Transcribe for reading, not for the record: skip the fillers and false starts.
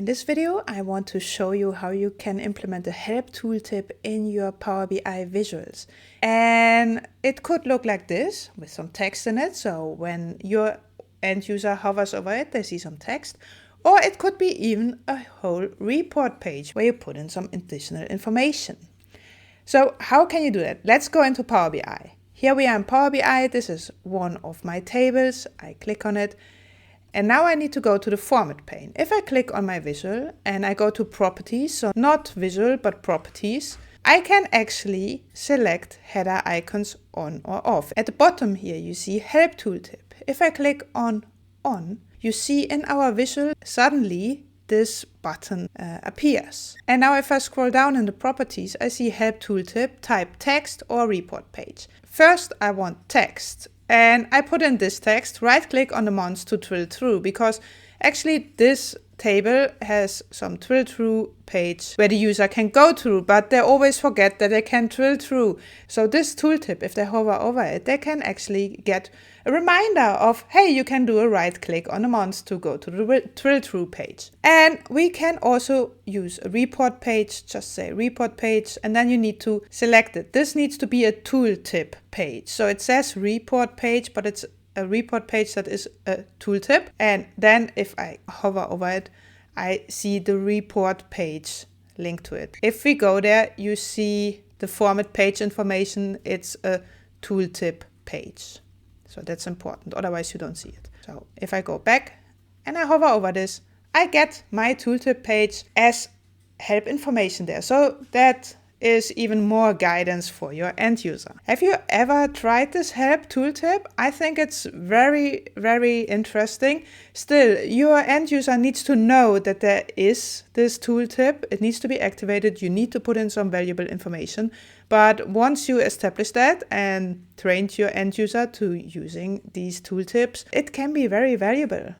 In this video, I want to show you how you can implement a help tooltip in your Power BI visuals. And it could look like this with some text in it. So when your end user hovers over it, they see some text. Or it could be even a whole report page where you put in some additional information. So how can you do that? Let's go into Power BI. Here we are in Power BI. This is one of my tables. I click on it. And now I need to go to the format pane. If I click on my visual and I go to properties, so not visual but properties, I can actually select header icons on or off. At the bottom here you see help tooltip. If I click on, you see in our visual suddenly this button appears. And now if I scroll down in the properties, I see help tooltip, type text or report page. First I want text. And I put in this text, right click on the months to drill through, because actually this table has some drill through page where the user can go through, but they always forget that they can drill through. So this tooltip, if they hover over it, they can actually get a reminder of, hey, you can do a right click on the months to go to the drill through page. And we can also use a report page, just say report page, and then you need to select it. This needs to be a tooltip page. So it says report page, but it's a report page that is a tooltip. And then if I hover over it, I see the report page linked to it. If we go there, you see the format page information. It's a tooltip page. So that's important. Otherwise you don't see it. So if I go back and I hover over this, I get my tooltip page as help information there. So that is even more guidance for your end user. Have you ever tried this help tooltip? I think it's very, very interesting. Still, your end user needs to know that there is this tooltip. It needs to be activated. You need to put in some valuable information. But once you establish that and trained your end user to using these tooltips, it can be very valuable.